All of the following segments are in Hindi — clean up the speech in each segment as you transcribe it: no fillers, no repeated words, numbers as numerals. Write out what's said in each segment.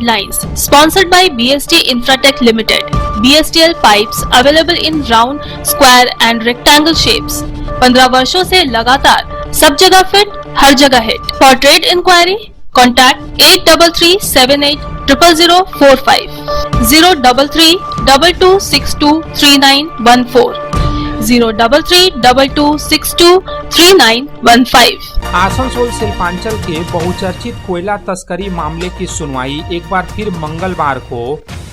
lines. Sponsored by BST Infratech Limited. BSTL pipes available in round, square and rectangle shapes. 15 वर्षों से लगातार सब जगह फिट, हर जगह hit. For trade inquiry, contact 8338000045, 03322623914, 03322623915. Asansol Shilpanchal के बहुचर्चित कोयला तस्करी मामले की सुनवाई एक बार फिर मंगलवार को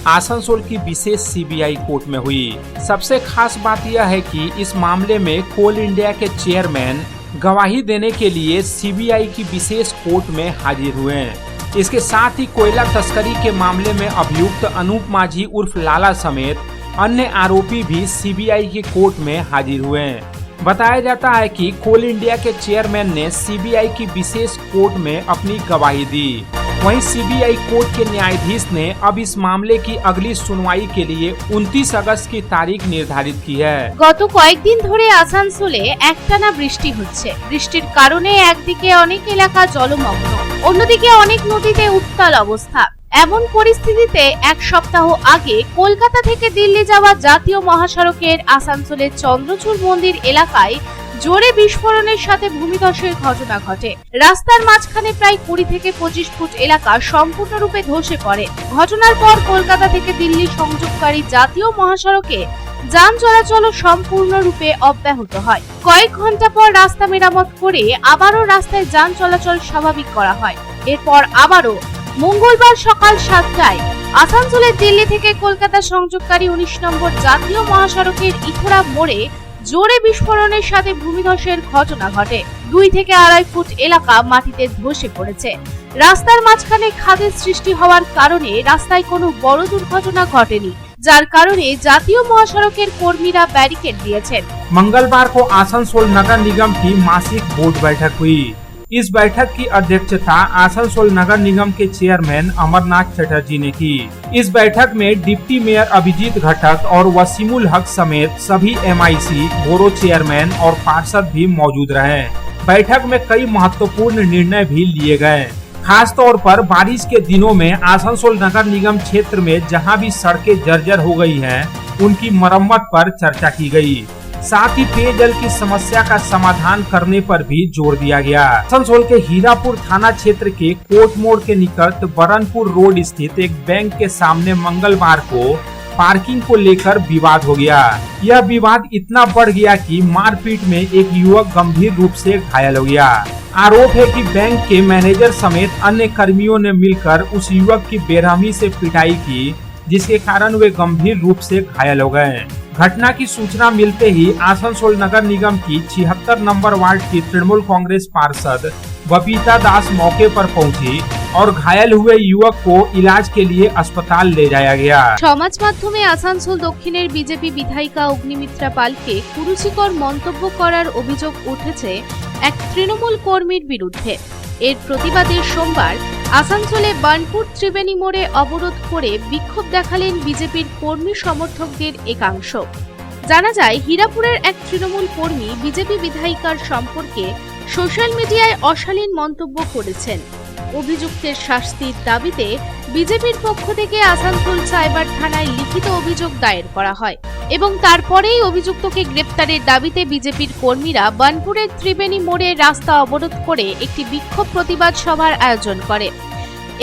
आसनसोल की विशेष सीबीआई कोर्ट में हुई। सबसे खास बात यह है कि इस मामले में कोल इंडिया के चेयरमैन गवाही देने के लिए सीबीआई की विशेष कोर्ट में हाजिर हुए हैं। इसके साथ ही कोयला तस्करी के मामले में अभियुक्त अनूप माझी उर्फ लाला समेत अन्य आरोपी भी सीबीआई की कोर्ट में हाजिर हुए हैं। बताया जाता है कि कोल इंडिया के चेयरमैन ने सीबीआई की विशेष कोर्ट में अपनी गवाही दी। वहीं सीबीआई कोर्ट के न्यायाधीश ने अब इस मामले की अगली सुनवाई के लिए 29 अगस्त की तारीख निर्धारित की है। গত কয়েকদিন ধরে আসানসোলে একটানা বৃষ্টি হচ্ছে। বৃষ্টির কারণে একদিকে অনেক এলাকা জলমগ্ন, অন্যদিকে অনেক নদীতে উত্তাল অবস্থা। এমন পরিস্থিতিতে এক সপ্তাহ আগে কলকাতা থেকে দিল্লি যাওয়া জাতীয় মহাসড়কের আসানসোলের চন্দ্রচূড় মন্দির এলাকায় জোরে বিস্ফোরণের সাথে ভূমিধসের ঘটনা ঘটে। রাস্তার মাঝখানে প্রায় 20 থেকে 25 ফুট এলাকা সম্পূর্ণরূপে ধসে পড়ে। ঘটনার পর কলকাতা থেকে দিল্লি সংযোগকারী জাতীয় মহাসড়কে যান চলাচল সম্পূর্ণরূপে অব্যাহত হয়। কয়েক ঘন্টা পর রাস্তা মেরামত করে আবারও রাস্তায় যান চলাচল স্বাভাবিক করা হয়। এরপর আবারও মঙ্গলবার সকাল 7টায় আসানসোলের দিল্লি থেকে কলকাতা সংযোগকারী 19 নম্বর জাতীয় মহাসড়কের ইথোরা মোড়ে জোরে বিস্ফোরণের সাথে ভূমিধসের ঘটনা ঘটে। 2 থেকে 2.5 ফুট এলাকা মাটিতে ধসে পড়েছে। রাস্তার মাঝখানে খাদের সৃষ্টি হওয়ার কারণে রাস্তায় কোনো বড় দুর্ঘটনা ঘটেনি, যার কারণে জাতীয় মহাসড়কের কর্মীরা ব্যারিকেড দিয়েছেন। मंगलवार को आसनसोल नगर निगम की मासिक बोर्ड बैठक हुई। इस बैठक की अध्यक्षता आसनसोल नगर निगम के चेयरमैन अमरनाथ चटर्जी ने की। इस बैठक में डिप्टी मेयर अभिजीत घटक और वसीमुल हक समेत सभी एमआईसी, बोरो चेयरमैन और पार्षद भी मौजूद रहे। बैठक में कई महत्वपूर्ण निर्णय भी लिए गए। खास तौर पर बारिश के दिनों में आसनसोल नगर निगम क्षेत्र में जहां भी सड़कें जर्जर हो गई हैं, उनकी मरम्मत पर चर्चा की गई। साथ ही पेयजल की समस्या का समाधान करने पर भी जोर दिया गया। आसनसोल के हीरापुर थाना क्षेत्र के कोट मोड़ के निकट बरनपुर रोड स्थित एक बैंक के सामने मंगलवार को पार्किंग को लेकर विवाद हो गया। यह विवाद इतना बढ़ गया कि मारपीट में एक युवक गंभीर रूप से घायल हो गया। आरोप है कि बैंक के मैनेजर समेत अन्य कर्मियों ने मिलकर उस युवक की बेरहमी से पिटाई की, जिसके कारण वे गंभीर रूप से घायल हो गए। घटना की सूचना मिलते ही आसनसोल नगर निगम की 76 नंबर वार्ड की तृणमूल कांग्रेस पार्षद बबीता दास मौके पर पहुंची और घायल हुए युवक को इलाज के लिए अस्पताल ले जाया गया। সমাজ মাধ্যমে আসানসোল দক্ষিণের বিজেপি বিধায়িকা অগ্নিমিত্রা পালকে কুরুচিকর মন্তব্য করার অভিযোগ উঠেছে এক তৃণমূল কর্মীর বিরুদ্ধে। এর প্রতিবাদে সোমবার আসানসোলে বার্নপুর ত্রিবেণী মোড়ে অবরোধ করে বিক্ষোভ দেখালেন বিজেপির কর্মী সমর্থকদের একাংশ। জানা যায়, হীরাপুরের এক তৃণমূল কর্মী বিজেপি বিধায়িকার সম্পর্কে সোশ্যাল মিডিয়ায় অশালীন মন্তব্য করেছেন। অভিযুক্তের শাস্তির দাবিতে বিজেপির পক্ষ থেকে আসানসোল সাইবার থানায় লিখিত অভিযোগ দায়ের করা হয় এবং তারপরেই অভিযুক্তকে গ্রেপ্তারের দাবিতে বিজেপির কর্মীরা বার্নপুরের ত্রিবেণী মোড়ে রাস্তা অবরোধ করে একটি বিক্ষোভ প্রতিবাদ সভার আয়োজন করে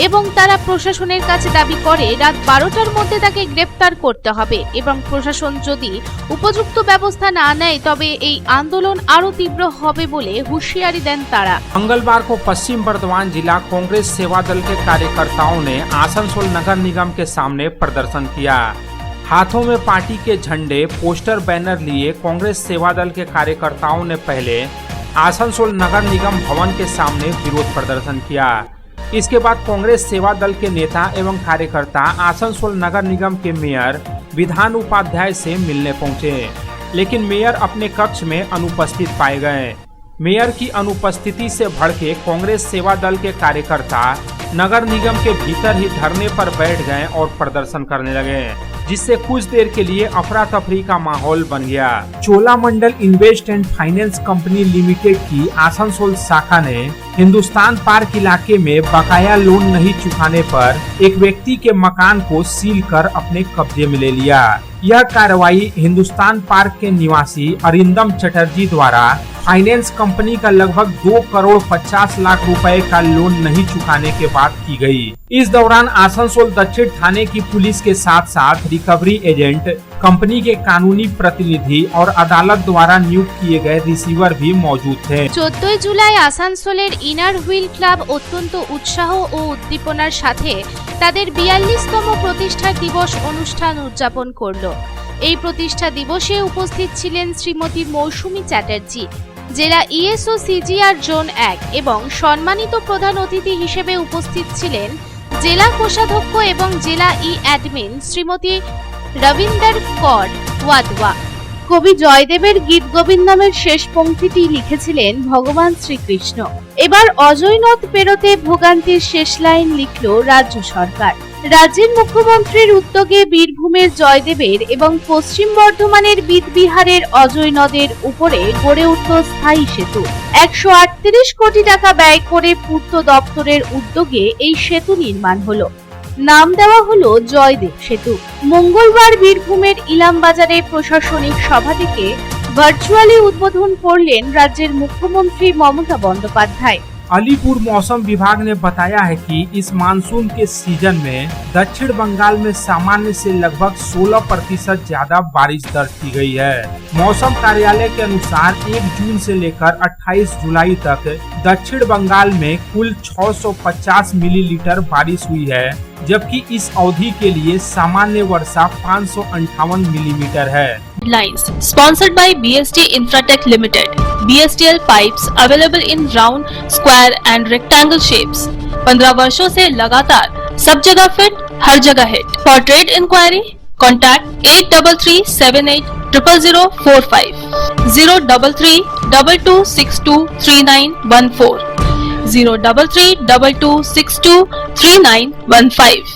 এবং তারা প্রশাসনের কাছে দাবি করে রাত 12টার মধ্যে তাকে গ্রেপ্তার করতে হবে এবং প্রশাসন যদি উপযুক্ত ব্যবস্থা না নেয় তবে এই আন্দোলন আরো তীব্র হবে বলে হুঁশিয়ারি দেন তারা। मंगलवार को पश्चिम बर्धमान जिला कांग्रेस सेवा दल के कार्यकर्ताओं ने आसनसोल नगर निगम के सामने प्रदर्शन किया। हाथों में पार्टी के झंडे, पोस्टर, बैनर लिए कांग्रेस सेवा दल के कार्यकर्ताओं ने पहले आसनसोल नगर निगम भवन के सामने विरोध प्रदर्शन किया। इसके बाद कांग्रेस सेवा दल के नेता एवं कार्यकर्ता आसनसोल नगर निगम के मेयर विधान उपाध्याय से मिलने पहुंचे, लेकिन मेयर अपने कक्ष में अनुपस्थित पाए गए। मेयर की अनुपस्थिति से भड़के कांग्रेस सेवा दल के कार्यकर्ता नगर निगम के भीतर ही धरने पर बैठ गए और प्रदर्शन करने लगे। जिससे कुछ देर के लिए अफरा तफरी का माहौल बन गया। Cholamandalam invest and finance company limited की आसनसोल शाखा ने हिंदुस्तान पार्क इलाके में बकाया लोन नहीं चुकाने पर एक व्यक्ति के मकान को सील कर अपने कब्जे में ले लिया। यह कार्रवाई हिंदुस्तान पार्क के निवासी अरिंदम चटर्जी द्वारा फाइनेंस कंपनी का लगभग 2 करोड़ 50 लाख रुपए का लोन नहीं चुकाने के बाद की गई। इस दौरान आसनसोल दक्षिण थाने की पुलिस के साथ साथ रिकवरी एजेंट, कंपनी के कानूनी प्रतिनिधि और अदालत द्वारा नियुक्त किए गए रिसीवर भी मौजूद थे। 14 জুলাই আসানসোলের ইনার হুইল ক্লাব অত্যন্ত উৎসাহ ও উদ্দীপনার সাথে তাদের 42তম প্রতিষ্ঠা দিবস অনুষ্ঠান উদযাপন করলো। এই প্রতিষ্ঠা দিবসে উপস্থিত ছিলেন শ্রীমতী মৌসুমী চ্যাটার্জি, জেলা ইএসও সিজিআর জোন 1 এবং সম্মানিত প্রধান অতিথি হিসেবে উপস্থিত ছিলেন জেলা কোষাধ্যক্ষ এবং জেলা ই অ্যাডমিন শ্রীমতী রবীন্দ্র কর ওয়াদওয়া। কবি জয়দেবের গীত গোবিন্দমের শেষ পংক্তিটি লিখেছিলেন ভগবান শ্রীকৃষ্ণ। এবার অজয় নদ পেরোতে ভোগান্তির শেষ লাইন লিখল রাজ্য সরকার। রাজ্যের মুখ্যমন্ত্রীর উদ্যোগে বীরভূমের জয়দেবের এবং পশ্চিম বর্ধমানের বিদবিহারের অজয় নদের উপরে গড়ে উঠল স্থায়ী সেতু। 138 কোটি টাকা ব্যয় করে পূর্ত দপ্তরের উদ্যোগে এই সেতু নির্মাণ হলো। নাম দেওয়া হলো জয়দেব সেতু। মঙ্গলবার বীরভূমের ইলামবাজারে প্রশাসনিক সভাটিকে ভার্চুয়ালি উদ্বোধন করলেন রাজ্যের মুখ্যমন্ত্রী মমতা বন্দ্যোপাধ্যায়। अलीपुर मौसम विभाग ने बताया है कि इस मानसून के सीजन में दक्षिण बंगाल में सामान्य से लगभग 16% ज्यादा बारिश दर्ज की गई है। मौसम कार्यालय के अनुसार 1 जून से लेकर 28 जुलाई तक दक्षिण बंगाल में कुल 650 मिलीलीटर बारिश हुई है, जबकि इस अवधि के लिए सामान्य वर्षा 558 मिलीमीटर है। Lines sponsored by BST Infratech Limited. BSTL pipes available in round, square and rectangle shapes. 15 वर्षों से लगातार सब जगह फिट, हर जगह hit. For trade inquiry, contact 8337800045, 03322623914, 03322623915.